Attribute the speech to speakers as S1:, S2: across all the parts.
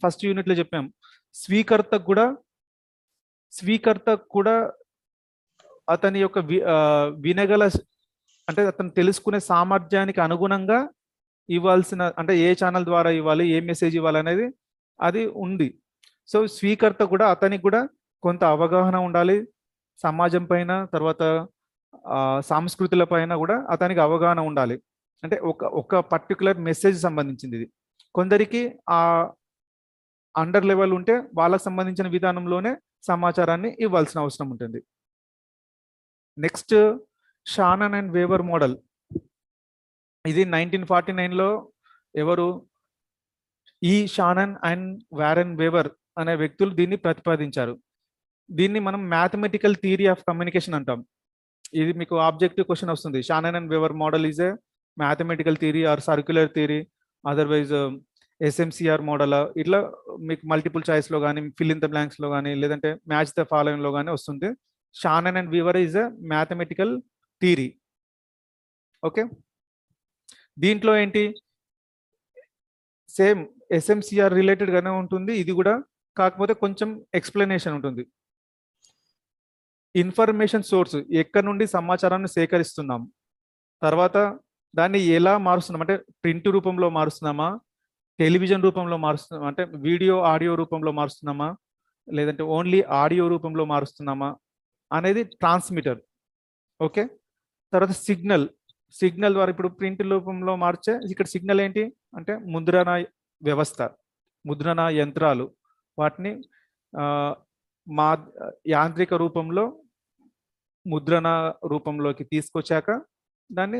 S1: First unit లో చెప్పాం, స్వీకర్త కూడా అతని యొక్క వినగల అంటే అతను తెలుసుకునే సామర్థ్యానికి అనుగుణంగా ఇవ్వాల్సిన, అంటే ఏ ఛానల్ ద్వారా ఇవ్వాలి, ఏ మెసేజ్ ఇవ్వాలి అనేది అది ఉంది. సో స్వీకర్త కూడా అతనికి కూడా కొంత అవగాహన ఉండాలి సమాజం పైన, తర్వాత సంస్కృతుల పైన కూడా అతనికి అవగాహన ఉండాలి. అంటే ఒక పర్టికులర్ మెసేజ్ సంబంధించింది ఇది. కొందరికి ఆ అండర్ లెవెల్ ఉంటే వాళ్ళకి సంబంధించిన విధానంలోనే సమాచారాన్ని ఇవ్వాల్సిన అవసరం ఉంటుంది. Next Shannon and Weaver model. ఇది 1949లో ఎవరు, ఈ షానన్ అండ్ వారెన్ వేవర్ అనే వ్యక్తులు దీన్ని ప్రతిపాదించారు. దీన్ని మనం మ్యాథమెటికల్ థియరీ ఆఫ్ కమ్యూనికేషన్ అంటాం. ఇది మీకు ఆబ్జెక్టివ్ క్వశ్చన్ వస్తుంది. Shannon and Weaver model is a mathematical theory or circular theory, otherwise SMCR model, ఇట్లా మీకు మల్టిపుల్ చాయిస్లో కానీ, ఫిల్ ఇన్ ద బ్లాంక్స్లో కానీ, లేదంటే మ్యాచ్ ద ఫాలోయింగ్లో కానీ వస్తుంది. Shannon and Weaver is a mathematical theory. Okay, దీంట్లో ఏంటి, సేమ్ ఎస్ఎంసిఆర్ రిలేటెడ్ గానే ఉంటుంది ఇది కూడా, కాకపోతే కొంచెం ఎక్స్ప్లెనేషన్ ఉంటుంది. ఇన్ఫర్మేషన్ సోర్స్, ఎక్కడి నుండి సమాచారాన్ని సేకరిస్తున్నాం, తర్వాత దాన్ని ఎలా మారుస్తున్నాం, అంటే ప్రింట్ రూపంలో మారుస్తున్నామా, టెలివిజన్ రూపంలో మారుస్తున్నామా, అంటే వీడియో ఆడియో రూపంలో మారుస్తున్నామా, లేదంటే ఓన్లీ ఆడియో రూపంలో మారుస్తున్నామా అనేది ట్రాన్స్మిటర్. ఓకే, తర్వాత సిగ్నల్ ద్వారా ఇప్పుడు ప్రింట్ రూపంలో మార్చే, ఇక్కడ సిగ్నల్ ఏంటి అంటే ముద్రణ వ్యవస్థ, ముద్రణ యంత్రాలు, వాటిని మా యాంత్రిక రూపంలో ముద్రణ రూపంలోకి తీసుకొచ్చాక దాన్ని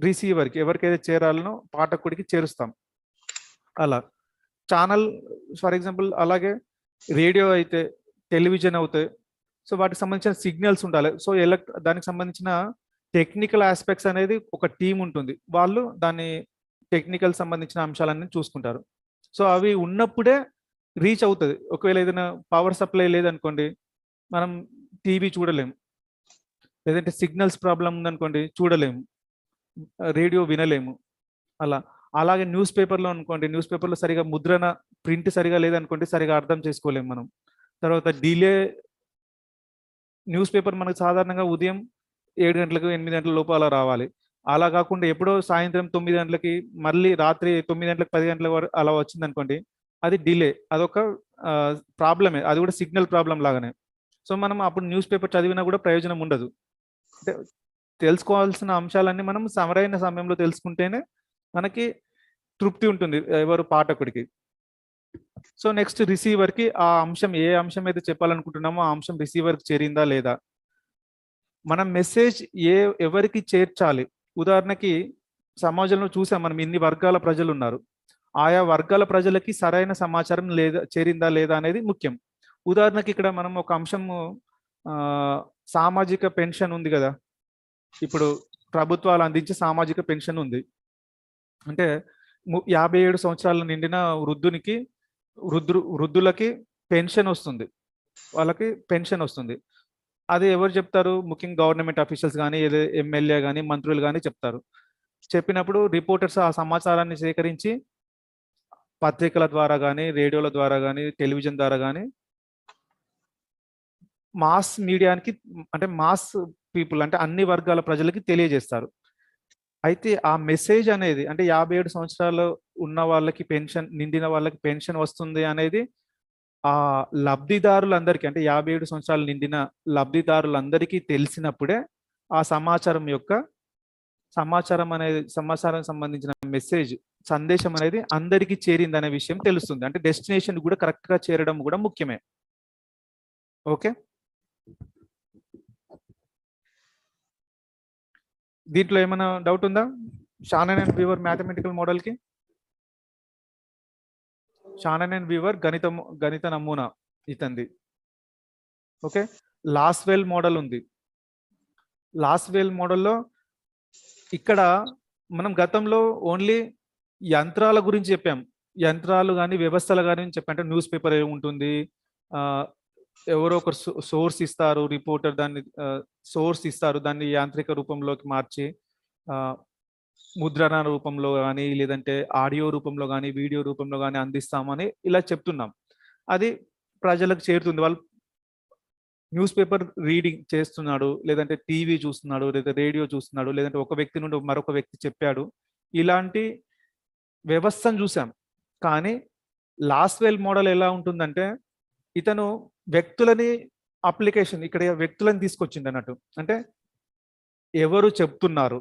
S1: రిసీవర్కి, ఎవరికైతే చేరాలనో పాఠకుడికి చేరుస్తాం. అలా ఛానల్ ఫర్ ఎగ్జాంపుల్, అలాగే రేడియో అయితే, టెలివిజన్ అవుతాయి. సో వాటికి సంబంధించిన సిగ్నల్స్ ఉండాలి. సో దానికి సంబంధించిన టెక్నికల్ ఆస్పెక్ట్స్ అనేది ఒక టీం ఉంటుంది, వాళ్ళు దాన్ని టెక్నికల్ సంబంధించిన అంశాలన్నీ చూసుకుంటారు. సో అవి ఉన్నప్పుడే రీచ్ అవుతుంది. ఒకవేళ ఏదైనా పవర్ సప్లై లేదనుకోండి, మనం టీవీ చూడలేము, లేదంటే సిగ్నల్స్ ప్రాబ్లం ఉందనుకోండి చూడలేము, రేడియో వినలేము. అలాగే న్యూస్ పేపర్లో అనుకోండి, న్యూస్ పేపర్లో సరిగా ముద్రణ ప్రింట్ సరిగా లేదనుకోండి, సరిగా అర్థం చేసుకోలేము మనం. తర్వాత డిలే, న్యూస్ పేపర్ మనకు సాధారణంగా ఉదయం 7 గంటలకు 8 గంటల లోపు అలా రావాలి. అలా కాకుండా ఎప్పుడో సాయంత్రం 9 గంటలకి, మళ్ళీ రాత్రి 9 గంటలకు 10 గంటల వరకు అలా వచ్చింది అనుకోండి, అది డిలే, అదొక ప్రాబ్లమే, అది కూడా సిగ్నల్ ప్రాబ్లం లాగానే. సో మనం అప్పుడు న్యూస్ పేపర్ చదివినా కూడా ప్రయోజనం ఉండదు. అంటే తెలుసుకోవాల్సిన అంశాలన్నీ మనం సరైన సమయంలో తెలుసుకుంటేనే మనకి తృప్తి ఉంటుంది ఎవరు పాఠకుడికి. సో నెక్స్ట్ రిసీవర్కి ఆ అంశం, ఏ అంశం అయితే చెప్పాలనుకుంటున్నామో ఆ అంశం రిసీవర్కి చేరిందా లేదా, మనం మెసేజ్ ఎవరికి చేర్చాలి. ఉదాహరణకి సమాజంలో చూసాం మనం, ఇన్ని వర్గాల ప్రజలు ఉన్నారు, ఆయా వర్గాల ప్రజలకి సరైన సమాచారం చేరిందా లేదా అనేది ముఖ్యం. ఉదాహరణకి ఇక్కడ మనం ఒక అంశము, సామాజిక పెన్షన్ ఉంది కదా, ఇప్పుడు ప్రభుత్వాలు అందించే సామాజిక పెన్షన్ ఉంది. అంటే 57 సంవత్సరాలు నిండిన వృద్ధులకి పెన్షన్ వస్తుంది, వాళ్ళకి పెన్షన్ వస్తుంది. అది ఎవరు చెప్తారు, ముఖ్యంగా గవర్నమెంట్ అఫీషియల్స్ కానీ, ఎమ్మెల్యే కానీ, మంత్రులు కానీ చెప్తారు. చెప్పినప్పుడు రిపోర్టర్స్ ఆ సమాచారాన్ని సేకరించి పత్రికల ద్వారా కానీ, రేడియోల ద్వారా కానీ, టెలివిజన్ ద్వారా కానీ మాస్ మీడియానికి, అంటే మాస్ పీపుల్, అంటే అన్ని వర్గాల ప్రజలకి తెలియజేస్తారు. అయితే ఆ మెసేజ్ అనేది, అంటే 57 సంవత్సరాలు ఉన్న వాళ్ళకి పెన్షన్, నిండిన వాళ్ళకి పెన్షన్ వస్తుంది అనేది ఆ లబ్ధిదారులందరికీ, అంటే 57 సంవత్సరాలు నిండిన లబ్ధిదారులందరికీ తెలిసినప్పుడే ఆ సమాచారం సంబంధించిన మెసేజ్, సందేశం అనేది అందరికీ చేరింది అనే విషయం తెలుస్తుంది. అంటే డెస్టినేషన్ కూడా కరెక్ట్గా చేరడం కూడా ముఖ్యమే. ఓకే, దీంట్లో ఏమైనా డౌట్ ఉందా షానన్ అండ్ వీవర్ మ్యాథమెటికల్ మోడల్కి? షానన్ అండ్ వీవర్ గణిత నమూనా ఇతంది. ఓకే, లాస్వెల్ మోడల్ ఉంది. లాస్వెల్ మోడల్లో ఇక్కడ మనం గతంలో ఓన్లీ యంత్రాల గురించి చెప్పాం, యంత్రాలు కానీ వ్యవస్థల కానీ చెప్పాం. అంటే న్యూస్ పేపర్ ఏముంటుంది, ఎవరో ఒక సోర్స్ ఇస్తారు, రిపోర్టర్ దాన్ని సోర్స్ ఇస్తారు, దాన్ని యాంత్రిక రూపంలోకి మార్చి ముద్రణ రూపంలో కానీ లేదంటే ఆడియో రూపంలో కానీ వీడియో రూపంలో కానీ అందిస్తామని ఇలా చెప్తున్నాం. అది ప్రజలకు చేరుతుంది. వాళ్ళు న్యూస్ పేపర్ రీడింగ్ చేస్తున్నాడు, లేదంటే టీవీ చూస్తున్నాడు, లేదా రేడియో చూస్తున్నాడు, లేదంటే ఒక వ్యక్తి నుండి మరొక వ్యక్తి చెప్పాడు. ఇలాంటి వ్యవస్థను చూసాం. కానీ లాస్వెల్ మోడల్ ఎలా ఉంటుందంటే ఇతను వ్యక్తులని అప్లికేషన్ ఇక్కడ వ్యక్తులను తీసుకొచ్చిండు అన్నట్టు. అంటే ఎవరు చెప్తున్నారు,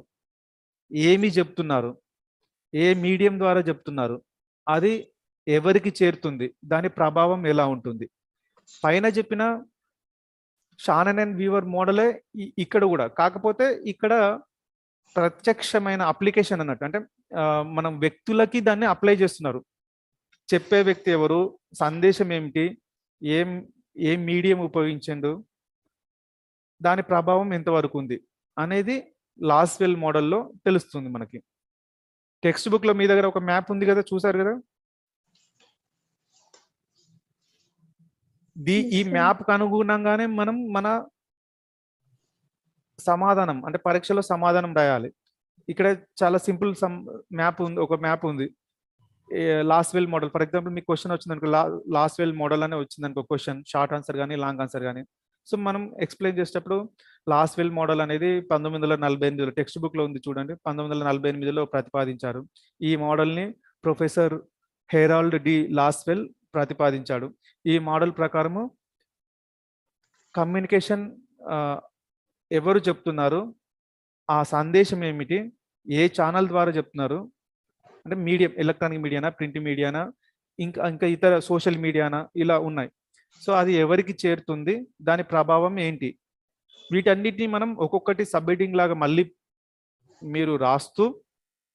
S1: ఏమి చెప్తున్నారు, ఏ మీడియం ద్వారా చెప్తున్నారు, అది ఎవరికి చేరుతుంది, దాని ప్రభావం ఎలా ఉంటుంది. పైన చెప్పిన షానన్ అండ్ వీవర్ మోడలే ఇక్కడ కూడా. కాకపోతే ఇక్కడ ప్రత్యక్షమైన అప్లికేషన్ అన్నట్టు. అంటే మనం వ్యక్తులకి దాన్ని అప్లై చేస్తున్నారు. చెప్పే వ్యక్తి ఎవరు, సందేశం ఏమిటి, ఏం మీడియం ఉపయోగించండు, దాని ప్రభావం ఎంతవరకు ఉంది అనేది లాస్వెల్ మోడల్లో తెలుస్తుంది మనకి. టెక్స్ట్ బుక్ లో మీ దగ్గర ఒక మ్యాప్ ఉంది కదా, చూసారు కదా. ఈ మ్యాప్ కు అనుగుణంగానే మనం మన సమాధానం అంటే పరీక్షలో సమాధానం రాయాలి. ఇక్కడ చాలా సింపుల్ మ్యాప్ ఉంది, ఒక మ్యాప్ ఉంది లాస్వెల్ మోడల్. ఫర్ ఎగ్జాంపుల్ మీకు క్వశ్చన్ వచ్చింది అనుకో, లాస్వెల్ మోడల్ అనే వచ్చింది అనుకో క్వశ్చన్, షార్ట్ ఆన్సర్ కానీ లాంగ్ ఆన్సర్ కానీ. సో మనం ఎక్స్ప్లెయిన్ చేసేటప్పుడు లాస్వెల్ మోడల్ అనేది 1948 టెక్స్ట్ బుక్ లో ఉంది చూడండి, 1948లో ప్రతిపాదించారు. ఈ మోడల్ ని ప్రొఫెసర్ హెరాల్డ్ డి లాస్వెల్ ప్రతిపాదించాడు. ఈ మోడల్ ప్రకారము కమ్యూనికేషన్ ఎవరు చెప్తున్నారు, ఆ సందేశం ఏమిటి, ఏ ఛానల్ ద్వారా చెప్తున్నారు, అంటే మీడియం ఎలక్ట్రానిక్ మీడియానా, ప్రింట్ మీడియానా, ఇంకా ఇతర సోషల్ మీడియానా, ఇలా ఉన్నాయి. సో అది ఎవరికి చేరుతుంది, దాని ప్రభావం ఏంటి, వీటన్నిటిని మనం ఒక్కొక్కటి సబ్ హెడ్డింగ్ లాగా మళ్ళీ మీరు రాస్తూ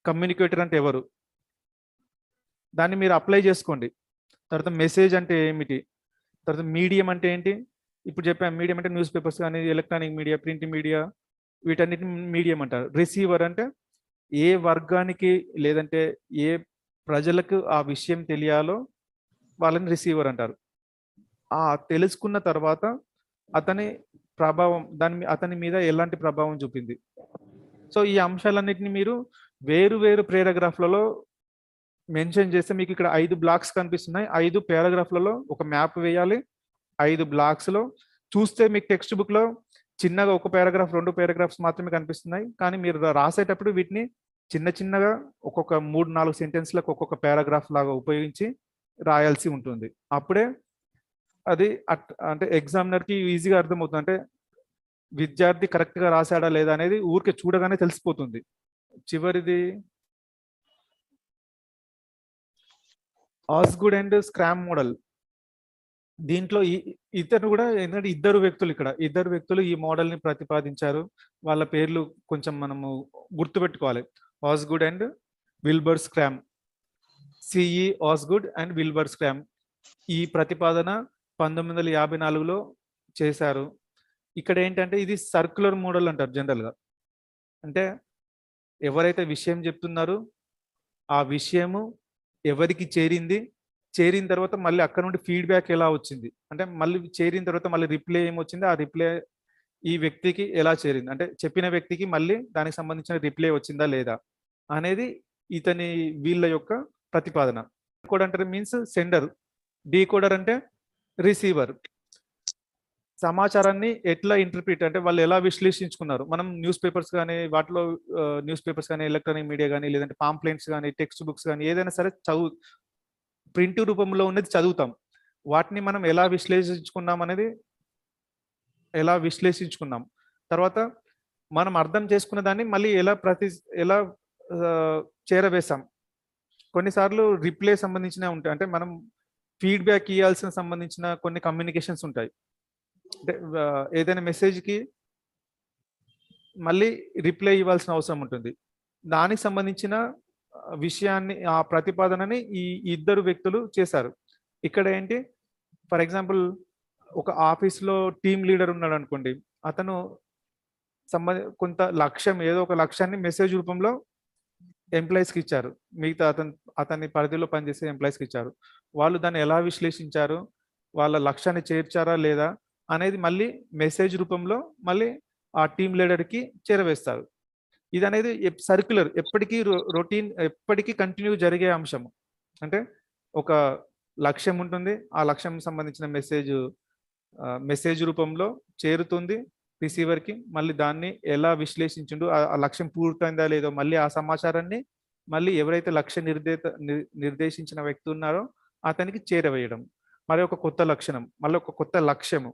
S1: కమ్యూనికేటర్ అంటే ఎవరు దాన్ని మీరు అప్లై చేసుకోండి. తర్వాత మెసేజ్ అంటే ఏమిటి, తర్వాత మీడియం అంటే ఏంటి, ఇప్పుడు చెప్పాను మీడియం అంటే న్యూస్ పేపర్స్ కానీ ఎలక్ట్రానిక్ మీడియా, ప్రింట్ మీడియా, వీటన్నిటిని మీడియం అంటారు. రిసీవర్ అంటే ఏ వర్గానికి లేదంటే ఏ ప్రజలకు ఆ విషయం తెలియాలో వాళ్ళని రిసీవర్ అంటారు. ఆ తెలుసుకున్న తర్వాత అతని ప్రభావం అతని మీద ఎలాంటి ప్రభావం చూపింది. సో ఈ అంశాలన్నిటిని మీరు వేరు వేరు పేరాగ్రాఫ్లలో మెన్షన్ చేస్తే మీకు ఇక్కడ 5 బ్లాక్స్ కనిపిస్తున్నాయి. 5 పేరాగ్రాఫ్లలో ఒక మ్యాప్ వేయాలి. 5 బ్లాక్స్ లో చూస్తే మీకు టెక్స్ట్ బుక్ లో చిన్నగా ఒక పారాగ్రాఫ్ 2 పారాగ్రాఫ్స్ మాత్రమే కనిపిస్తున్నాయి. కానీ మీరు రాసేటప్పుడు వీటిని చిన్న చిన్నగా ఒక్కొక్క 3-4 సెంటెన్స్లకు ఒక్కొక్క పారాగ్రాఫ్ లాగా ఉపయోగించి రాయాల్సి ఉంటుంది. అప్పుడే అది అంటే ఎగ్జామినర్కి ఈజీగా అర్థమవుతుంది. అంటే విద్యార్థి కరెక్ట్గా రాశాడా లేదా అనేది ఊరికే చూడగానే తెలిసిపోతుంది. చివరిది ఆస్గుడ్ అండ్ స్క్రామ్ మోడల్. దీంట్లో ఇతను కూడా ఎందుకంటే ఇద్దరు వ్యక్తులు ఈ మోడల్ ని ప్రతిపాదించారు. వాళ్ళ పేర్లు కొంచెం మనము గుర్తుపెట్టుకోవాలి. Osgood and Wilbur Schramm, C E Osgood and Wilbur Schramm. ఈ ప్రతిపాదన 1954లో చేశారు. ఇక్కడ ఏంటంటే ఇది సర్క్యులర్ మోడల్ అంటారు జనరల్ గా. అంటే ఎవరైతే విషయం చెప్తున్నారో ఆ విషయము ఎవరికి చేరిన తర్వాత మళ్ళీ అక్కడ నుండి ఫీడ్బ్యాక్ ఎలా వచ్చింది, అంటే మళ్ళీ చేరిన తర్వాత మళ్ళీ రిప్లై ఏమొచ్చింది, ఆ రిప్లై ఈ వ్యక్తికి ఎలా చేరింది, అంటే చెప్పిన వ్యక్తికి మళ్ళీ దానికి సంబంధించిన రిప్లై వచ్చిందా లేదా అనేది వీళ్ళ యొక్క ప్రతిపాదన. కోడ్ అంటే మీన్స్ సెండర్, డీకోడర్ అంటే రిసీవర్. సమాచారాన్ని ఎట్లా ఇంటర్ప్రిట్ అంటే వాళ్ళు ఎలా విశ్లేషించుకున్నారు. మనం న్యూస్ పేపర్స్ కానీ వాటిలో ఎలక్ట్రానిక్ మీడియా కానీ లేదంటే పాంప్లెంట్స్ కానీ టెక్స్ట్ బుక్స్ కానీ ఏదైనా సరే ప్రింట్ రూపంలో ఉన్నది చదువుతాం. వాటిని మనం ఎలా విశ్లేషించుకున్నాం, తర్వాత మనం అర్థం చేసుకున్న దాన్ని మళ్ళీ ఎలా చేరవేశాం. కొన్నిసార్లు రిప్లై సంబంధించిన ఉంటాయి, అంటే మనం ఫీడ్బ్యాక్ ఇవ్వాల్సిన సంబంధించిన కొన్ని కమ్యూనికేషన్స్ ఉంటాయి. అంటే ఏదైనా మెసేజ్కి మళ్ళీ రిప్లై ఇవ్వాల్సిన అవసరం ఉంటుంది. దానికి సంబంధించిన విషయాన్ని ఆ ప్రతిపాదనని ఈ ఇద్దరు వ్యక్తులు చేశారు. ఇక్కడ ఏంటి, ఫర్ ఎగ్జాంపుల్ ఒక ఆఫీస్లో టీమ్ లీడర్ ఉన్నాడు అనుకోండి, అతను కొంత లక్ష్యం ఏదో ఒక లక్ష్యాన్ని మెసేజ్ రూపంలో ఎంప్లాయీస్కి ఇచ్చారు, మిగతా అతని పరిధిలో పనిచేసే ఎంప్లాయీస్కి ఇచ్చారు. వాళ్ళు దాన్ని ఎలా విశ్లేషించారు, వాళ్ళ లక్ష్యాన్ని చేర్చారా లేదా అనేది మళ్ళీ మెసేజ్ రూపంలో మళ్ళీ ఆ టీమ్ లీడర్కి చేరవేస్తారు. ఇది అనేది సర్క్యులర్, ఎప్పటికీ రొటీన్, ఎప్పటికీ కంటిన్యూ జరిగే అంశము. అంటే ఒక లక్ష్యం ఉంటుంది, ఆ లక్ష్యం సంబంధించిన మెసేజ్ రూపంలో చేరుతుంది రిసీవర్కి. మళ్ళీ దాన్ని ఎలా విశ్లేషించిండు, ఆ లక్ష్యం పూర్తయిందా లేదో, మళ్ళీ ఆ సమాచారాన్ని మళ్ళీ ఎవరైతే లక్ష్య నిర్దేశించిన వ్యక్తి ఉన్నారో అతనికి చేరవేయడం. మరి ఒక కొత్త లక్షణం, మళ్ళీ ఒక కొత్త లక్ష్యము.